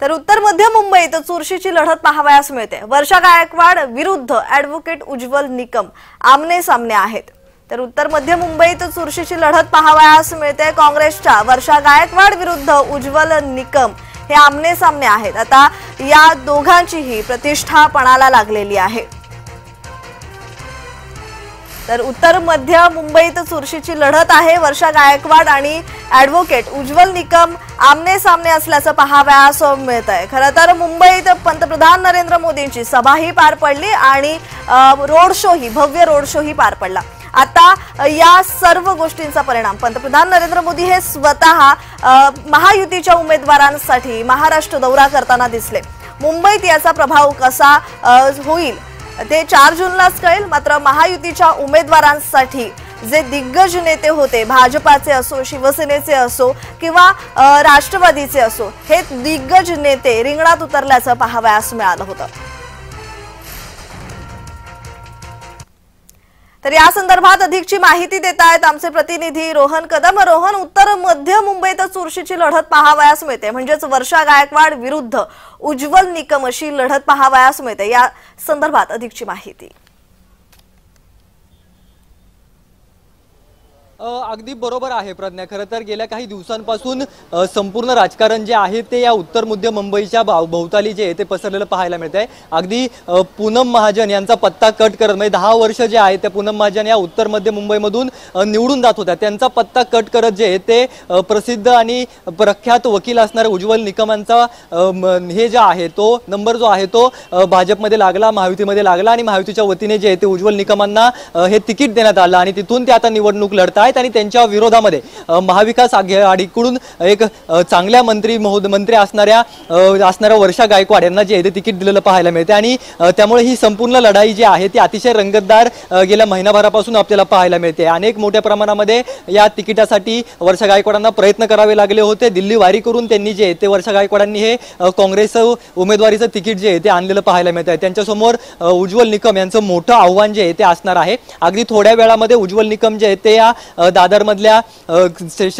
तर उत्तर मध्य मुंबईत चुरशीची लढत पाहावयास मिळते। वर्षा गायकवाड विरुद्ध ॲडव्होकेट उज्ज्वल निकम आमने सामने आहेत। तर उत्तर मध्य मुंबईत चुरशीची लढत पाहावयास मिळते। काँग्रेसच्या वर्षा गायकवाड विरुद्ध उज्ज्वल निकम हे आमने सामने आहेत। आता या दोघांचीही प्रतिष्ठा पणाला लागलेली आहे। तर उत्तर मध्य मुंबईत चुरशीची लढत आहे। वर्षा गायकवाड आणि ॲडव्होकेट उज्ज्वल निकम आमने सामने असल्याचं पाहावयास मिळतंय। खरं तर मुंबईत पंतप्रधान नरेंद्र मोदींची सभाही पार पडली आणि भव्य रोड शो ही पार पडला। आता या सर्व गोष्टींचा परिणाम पंतप्रधान नरेंद्र मोदी हे स्वतः महायुतीच्या उमेदवारांसाठी महाराष्ट्र दौरा करताना दिसले। मुंबईत याचा प्रभाव कसा होईल ते 4 जूनलाच कळेल। मात्र महायुतीच्या उमेदवारांसाठी जे दिग्गज नेते होते, भाजपाचे असो, शिवसेनेचे असो किंवा राष्ट्रवादीचे असो, हे दिग्गज नेते रिंगणात उतरल्याचं पाहावयास मिळालं होतं। तर या संदर्भात अधिकची माहिती देत आहेत आमचे प्रतिनिधी रोहन कदम। रोहन, उत्तर मध्य मुंबईत चुरशीची लढत पाहावयास मिळते, म्हणजेच वर्षा गायकवाड विरुद्ध उज्ज्वल निकम अशी लढत पाहावयास मिळते। या संदर्भात अधिकची माहिती। अगदी बरोबर आहे प्रज्ञा। खरं तर गेल्या काही दिवसांपासून संपूर्ण राजकारण जे आहे ते या उत्तर मध्य मुंबईच्या भोवताली जे आहे ते पसरलेलं पाहायला मिळत आहे। अगदी पूनम महाजन यांचा पत्ता कट करत, म्हणजे 10 वर्ष जे आहे त्या पूनम महाजन या उत्तर मध्य मुंबईमधून निवडून जात होत्या, त्यांचा पत्ता कट करत जे ते प्रसिद्ध आणि प्रख्यात वकील असणारे उज्ज्वल निकमांचा हे जे आहे तो नंबर जो आहे तो भाजपमध्ये लागला, महायुतीमध्ये लागला आणि महायुतीच्या वतीने जे ते उज्ज्वल निकमांना हे तिकीट देण्यात आलं आणि तिथून ते आता निवडणूक लढतात आणि त्यांच्या विरोधामध्ये महाविकास आघाडीकडून एक चांगल्या मंत्री असणाऱ्या वर्षा गायकवाड यांना जे आहे तिकीट दिलेलं पाहायला मिळते आणि त्यामुळे ही संपूर्ण लढाई जी आहे ती अतिशय रंगतदार गेल्या महिनाभरापासून आपल्याला पाहायला मिळते। अनेक मोठ्या प्रमाणामध्ये या तिकिटासाठी वर्षा गायकवाडांना प्रयत्न करावे लागले होते। दिल्ली वारी करून त्यांनी जे ते वर्षा गायकवाडांनी हे काँग्रेस उमेदवारीचं तिकीट जे आहे ते आणलेलं पाहायला मिळत आहे। त्यांच्यासमोर उज्ज्वल निकम यांचं मोठं आव्हान जे आहे ते असणार आहे। अगदी थोड्या वेळामध्ये उज्ज्वल निकम जे आहे ते या दादर मधल्या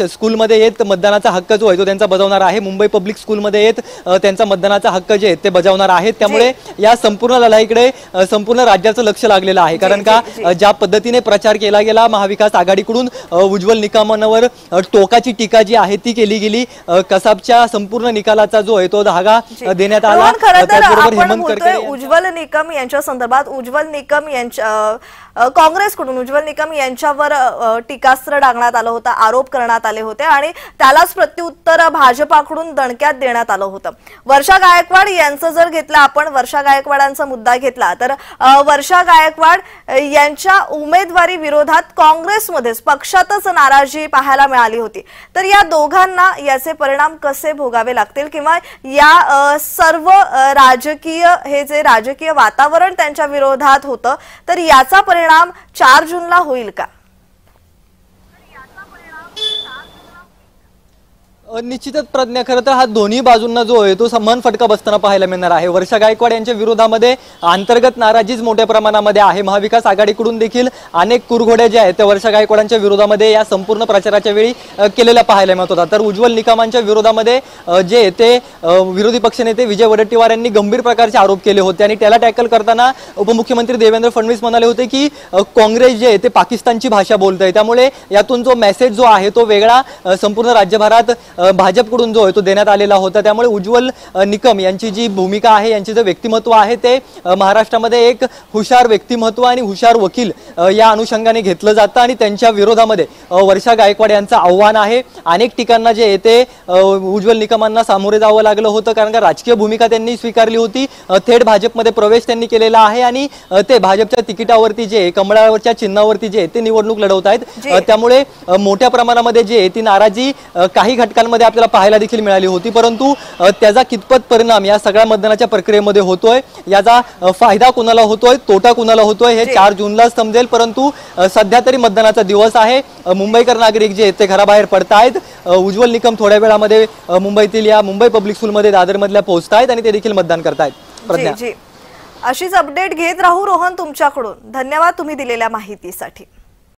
स्कूलमध्ये येत मतदानाचा हक्क जो आहे तो त्यांचा बजावणार आहे। मुंबई पब्लिक स्कूलमध्ये येत त्यांचा मतदानाचा हक्क जे आहे ते बजावणार आहेत। त्यामुळे या संपूर्ण लढाईकडे संपूर्ण राज्याचं लक्ष लागलेलं आहे, कारण का ज्या पद्धतीने प्रचार केला गेला महाविकास आघाडीकडून उज्ज्वल निकमांवर टोकाची टीका जी आहे ती केली गेली। कसाबच्या संपूर्ण निकालाचा जो आहे तो धागा देण्यात आला। त्याचबरोबर हेमंत करकरे उज्ज्वल निकम यांच्या संदर्भात उज्ज्वल निकम यांच्या काँग्रेसकडून उज्ज्वल निकम यांच्यावर टीकास्त्र डागण्यात आलं होतं, आरोप करण्यात आले होते आणि त्यालाच प्रत्युत्तर भाजपाकडून दणक्यात देण्यात आलं होतं। वर्षा गायकवाड यांचं जर घेतलं आपण, वर्षा गायकवाडांचा मुद्दा घेतला तर वर्षा गायकवाड यांच्या उमेदवारी विरोधात काँग्रेसमध्येच पक्षातच नाराजी पाहायला मिळाली होती। तर या दोघांना याचे परिणाम कसे भोगावे लागतील किंवा या सर्व राजकीय वातावरण त्यांच्या विरोधात होतं, तर याचा परिणाम 4 जूनला होईल का? निश्चितच प्रज्ञा, खरं तर हा दोन्ही बाजूंना जो आहे तो समान फटका बसताना पाहायला मिळणार आहे। वर्षा गायकवाड यांच्या विरोधामध्ये अंतर्गत नाराजीच मोठ्या प्रमाणामध्ये आहे। महाविकास आघाडीकडून देखील अनेक कुरघोड्या ज्या आहेत त्या वर्षा गायकवाडांच्या विरोधामध्ये या संपूर्ण प्रचाराच्या वेळी केलेल्या पाहायला मिळत होता। तर उज्ज्वल निकमांच्या विरोधामध्ये जे ते विरोधी पक्षनेते विजय वडेट्टीवार यांनी गंभीर प्रकारचे आरोप केले होते आणि त्याला टॅकल करताना उपमुख्यमंत्री देवेंद्र फडणवीस म्हणाले होते की काँग्रेस जे आहे ते पाकिस्तानची भाषा बोलत आहे, त्यामुळे यातून जो मेसेज जो आहे तो वेगळा संपूर्ण राज्यभरात भाजपकडून जो आहे तो देण्यात आलेला होता। त्यामुळे उज्ज्वल निकम यांची जी भूमिका आहे, यांचे जे व्यक्तिमत्व आहे ते महाराष्ट्रामध्ये एक हुशार व्यक्तिमत्व आणि हुशार वकील या अनुषंगाने घेतलं जातं आणि त्यांच्या विरोधामध्ये वर्षा गायकवाड यांचं आव्हान आहे। अनेक ठिकाणना जे आहे ते उज्ज्वल निकमांना सामोरे जावं लागलं होतं, कारण का राजकीय भूमिका त्यांनी स्वीकारली होती। थेट भाजपमध्ये प्रवेश त्यांनी केलेला आहे आणि ते भाजपच्या तिकिटावरती जे कमळावरच्या चिन्हावरती जे ते निवडणूक लढवत आहेत। त्यामुळे मोठ्या प्रमाणामध्ये जे ती नाराजी काही घटकांमध्ये आपल्याला पाहायला देखील मिळाली होती, परंतु त्याचा कितपत परिणाम या सगळ्या मतदानाच्या प्रक्रियेमध्ये होतोय, याचा फायदा कोणाला होतोय, तोटा कोणाला होतोय हे 4 जूनला समजेल। परंतु सध्या तरी मतदानाचा दिवस आहे। मुंबईकर नागरिक जे ते घराबाहेर पडतायत। उज्ज्वल निकम थोड्या वेळामध्ये मुंबईतील या मुंबई पब्लिक स्कूलमध्ये दादर मधल्या पोहोचतायत आणि ते देखील मतदान करतायत। प्रज्ञा, अशीच अपडेट घेत राहू रोहन तुमच्याकडून। धन्यवाद तुम्ही दिलेल्या माहितीसाठी।